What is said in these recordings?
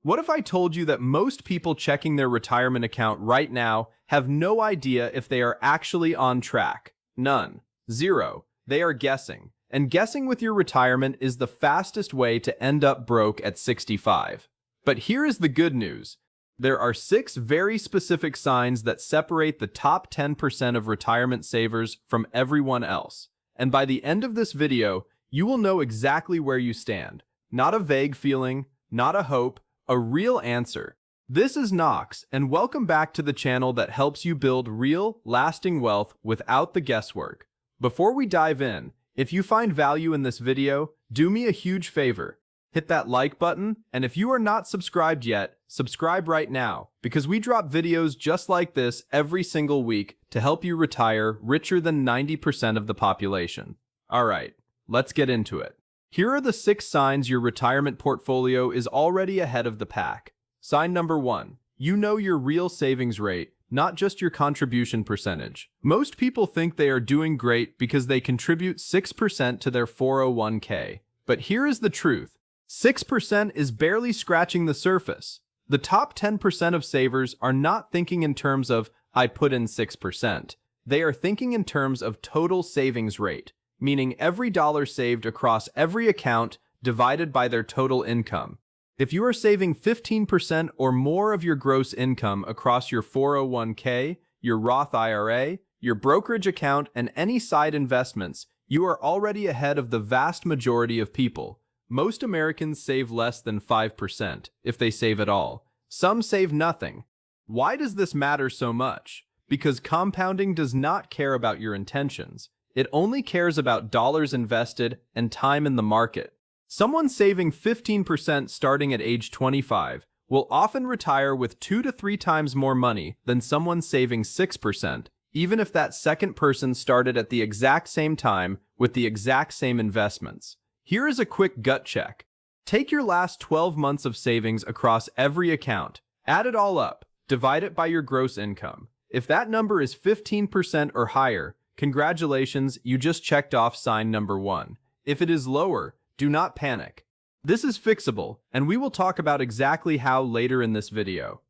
What if I told you that most people checking their retirement account right now have no idea if they are actually on track? None. Zero. They are guessing. And guessing with your retirement is the fastest way to end up broke at 65. But here is the good news. There are 6 very specific signs that separate the top 10% of retirement savers from everyone else. And by the end of this video, you will know exactly where you stand. Not a vague feeling, not a hope, a real answer. This is Knox, and welcome back to the channel that helps you build real, lasting wealth without the guesswork. Before we dive in, if you find value in this video, do me a huge favor. Hit that like button, and if you are not subscribed yet, subscribe right now, because we drop videos just like this every single week to help you retire richer than 90% of the population. Alright, let's get into it. Here are the 6 signs your retirement portfolio is already ahead of the pack. Sign number 1. You know your real savings rate, not just your contribution percentage. Most people think they are doing great because they contribute 6% to their 401k. But here is the truth. 6% is barely scratching the surface. The top 10% of savers are not thinking in terms of, I put in 6%. They are thinking in terms of total savings rate, meaning every dollar saved across every account divided by their total income. If you are saving 15% or more of your gross income across your 401k, your Roth IRA, your brokerage account, and any side investments, you are already ahead of the vast majority of people. Most Americans save less than 5%, if they save at all. Some save nothing. Why does this matter so much? Because compounding does not care about your intentions. It only cares about dollars invested and time in the market. Someone saving 15% starting at age 25 will often retire with 2 to 3 times more money than someone saving 6%, even if that second person started at the exact same time with the exact same investments. Here is a quick gut check. Take your last 12 months of savings across every account, add it all up, divide it by your gross income. If that number is 15% or higher, congratulations, you just checked off sign number 1. If it is lower, do not panic. This is fixable, and we will talk about exactly how later in this video.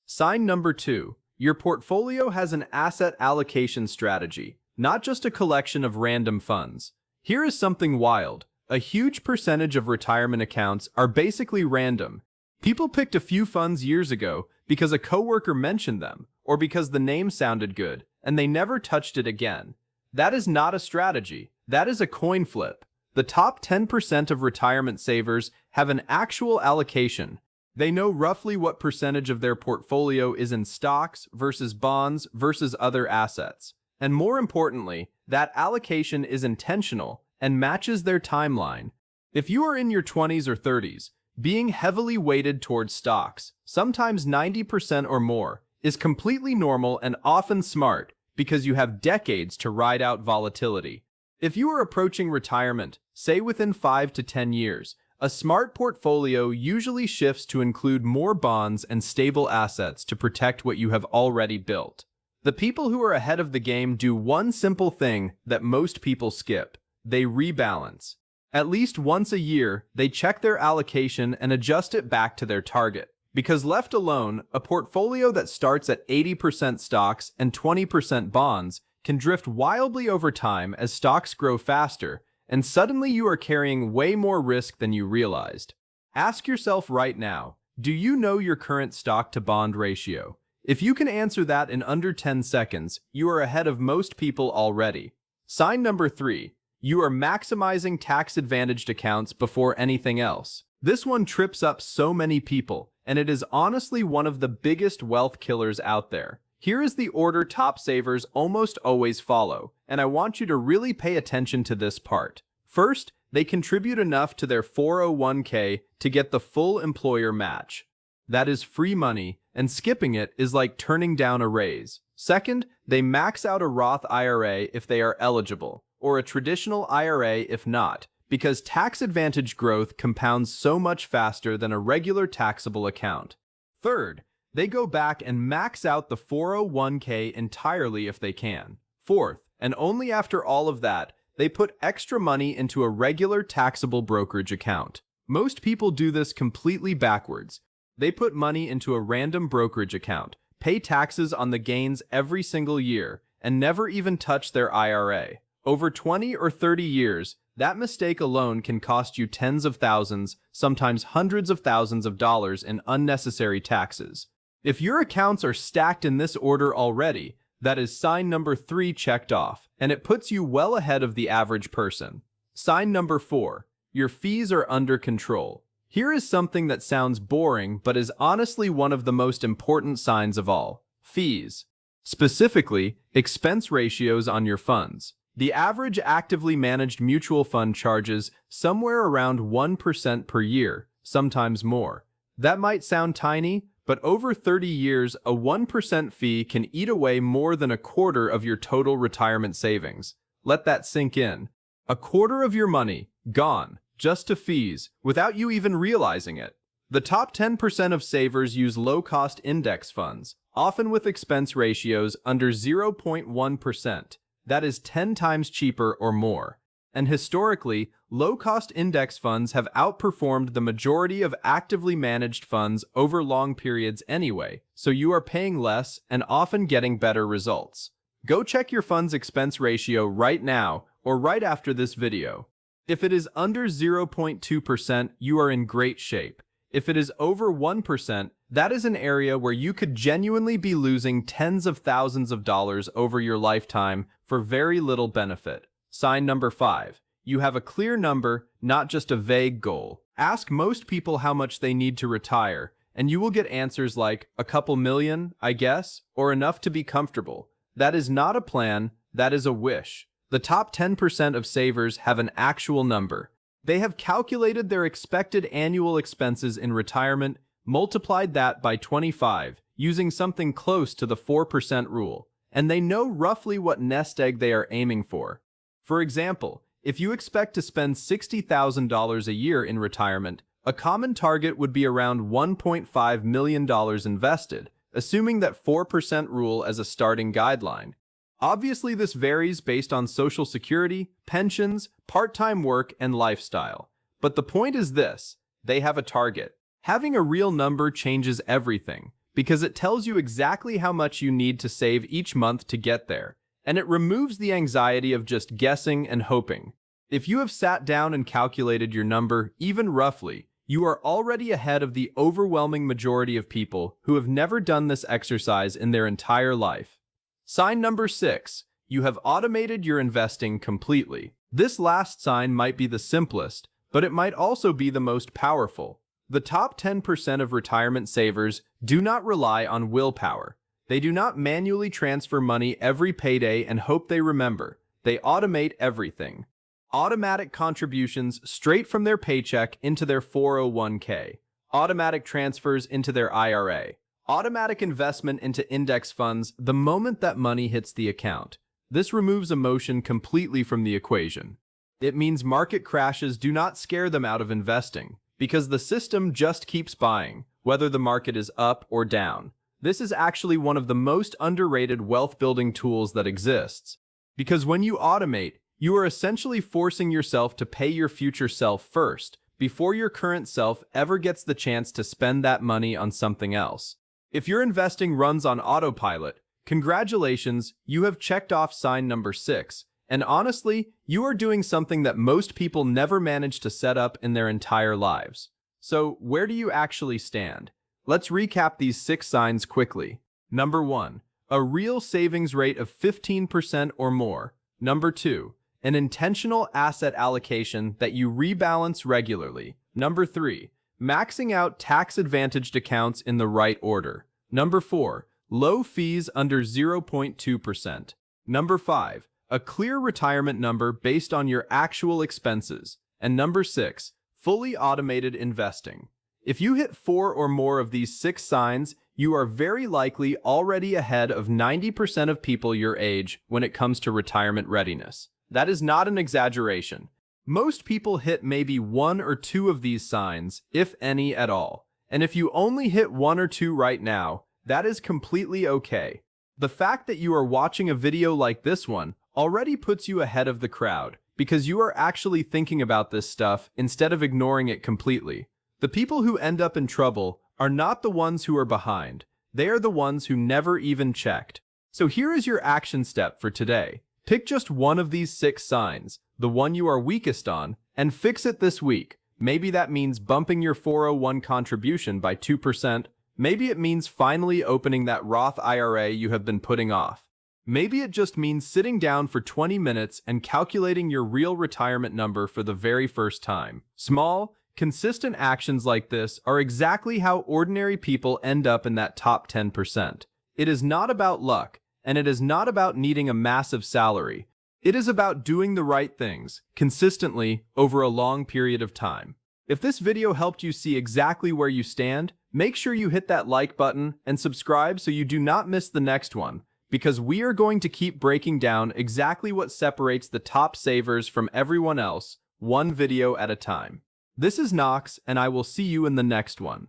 Sign number 2. Your portfolio has an asset allocation strategy, not just a collection of random funds. Here is something wild. A huge percentage of retirement accounts are basically random. People picked a few funds years ago because a coworker mentioned them, or because the name sounded good, and they never touched it again. That is not a strategy. That is a coin flip. The top 10% of retirement savers have an actual allocation. They know roughly what percentage of their portfolio is in stocks versus bonds versus other assets. And more importantly, that allocation is intentional and matches their timeline. If you are in your 20s or 30s, being heavily weighted towards stocks, sometimes 90% or more, is completely normal and often smart because you have decades to ride out volatility. If you are approaching retirement, say within 5 to 10 years, a smart portfolio usually shifts to include more bonds and stable assets to protect what you have already built. The people who are ahead of the game do one simple thing that most people skip. They rebalance. At least once a year, they check their allocation and adjust it back to their target. Because left alone, a portfolio that starts at 80% stocks and 20% bonds can drift wildly over time as stocks grow faster, and suddenly you are carrying way more risk than you realized. Ask yourself right now, do you know your current stock-to-bond ratio? If you can answer that in under 10 seconds, you are ahead of most people already. Sign number 3. You are maximizing tax-advantaged accounts before anything else. This one trips up so many people, and it is honestly one of the biggest wealth killers out there. Here is the order top savers almost always follow, and I want you to really pay attention to this part. First, they contribute enough to their 401k to get the full employer match. That is free money, and skipping it is like turning down a raise. Second, they max out a Roth IRA if they are eligible, or a traditional IRA if not, because tax-advantaged growth compounds so much faster than a regular taxable account. Third, they go back and max out the 401k entirely if they can. Fourth, and only after all of that, they put extra money into a regular taxable brokerage account. Most people do this completely backwards. They put money into a random brokerage account, pay taxes on the gains every single year, and never even touch their IRA. Over 20 or 30 years, that mistake alone can cost you tens of thousands, sometimes hundreds of thousands of dollars in unnecessary taxes. If your accounts are stacked in this order already, that is sign number 3 checked off, and it puts you well ahead of the average person. Sign number 4. Your fees are under control. Here is something that sounds boring but is honestly one of the most important signs of all. Fees. Specifically, expense ratios on your funds. The average actively managed mutual fund charges somewhere around 1% per year, sometimes more. That might sound tiny, but over 30 years, a 1% fee can eat away more than a quarter of your total retirement savings. Let that sink in. A quarter of your money, gone, just to fees, without you even realizing it. The top 10% of savers use low-cost index funds, often with expense ratios under 0.1%. That is 10 times cheaper or more. And historically, low-cost index funds have outperformed the majority of actively managed funds over long periods anyway, so you are paying less and often getting better results. Go check your fund's expense ratio right now or right after this video. If it is under 0.2%, you are in great shape. If it is over 1%, that is an area where you could genuinely be losing tens of thousands of dollars over your lifetime for very little benefit. Sign number 5. You have a clear number, not just a vague goal. Ask most people how much they need to retire, and you will get answers like, a couple million, I guess, or enough to be comfortable. That is not a plan, that is a wish. The top 10% of savers have an actual number. They have calculated their expected annual expenses in retirement, multiplied that by 25, using something close to the 4% rule, and they know roughly what nest egg they are aiming for. For example, if you expect to spend $60,000 a year in retirement, a common target would be around $1.5 million invested, assuming that 4% rule as a starting guideline. Obviously, this varies based on Social Security, pensions, part-time work, and lifestyle. But the point is this: they have a target. Having a real number changes everything, because it tells you exactly how much you need to save each month to get there, and it removes the anxiety of just guessing and hoping. If you have sat down and calculated your number, even roughly, you are already ahead of the overwhelming majority of people who have never done this exercise in their entire life. Sign number 6. You have automated your investing completely. This last sign might be the simplest, but it might also be the most powerful. The top 10% of retirement savers do not rely on willpower. They do not manually transfer money every payday and hope they remember. They automate everything. Automatic contributions straight from their paycheck into their 401k. Automatic transfers into their IRA. Automatic investment into index funds the moment that money hits the account. This removes emotion completely from the equation. It means market crashes do not scare them out of investing, because the system just keeps buying, whether the market is up or down. This is actually one of the most underrated wealth-building tools that exists. Because when you automate, you are essentially forcing yourself to pay your future self first, before your current self ever gets the chance to spend that money on something else. If your investing runs on autopilot, congratulations, you have checked off sign number 6. And honestly, you are doing something that most people never manage to set up in their entire lives. So, where do you actually stand? Let's recap these 6 signs quickly. Number 1. A real savings rate of 15% or more. Number 2. An intentional asset allocation that you rebalance regularly. Number 3. Maxing out tax-advantaged accounts in the right order. Number 4. Low fees under 0.2%. Number 5. A clear retirement number based on your actual expenses. And number 6. Fully automated investing. If you hit 4 or more of these 6 signs, you are very likely already ahead of 90% of people your age when it comes to retirement readiness. That is not an exaggeration. Most people hit maybe 1 or 2 of these signs, if any at all. And if you only hit 1 or 2 right now, that is completely okay. The fact that you are watching a video like this one already puts you ahead of the crowd, because you are actually thinking about this stuff instead of ignoring it completely. The people who end up in trouble are not the ones who are behind. They are the ones who never even checked. So here is your action step for today. Pick just one of these 6 signs, the one you are weakest on, and fix it this week. Maybe that means bumping your 401 contribution by 2%. Maybe it means finally opening that Roth IRA you have been putting off. Maybe it just means sitting down for 20 minutes and calculating your real retirement number for the very first time. Small, consistent actions like this are exactly how ordinary people end up in that top 10%. It is not about luck, and it is not about needing a massive salary. It is about doing the right things, consistently, over a long period of time. If this video helped you see exactly where you stand, make sure you hit that like button and subscribe so you do not miss the next one, because we are going to keep breaking down exactly what separates the top savers from everyone else, one video at a time. This is Knox, and I will see you in the next one.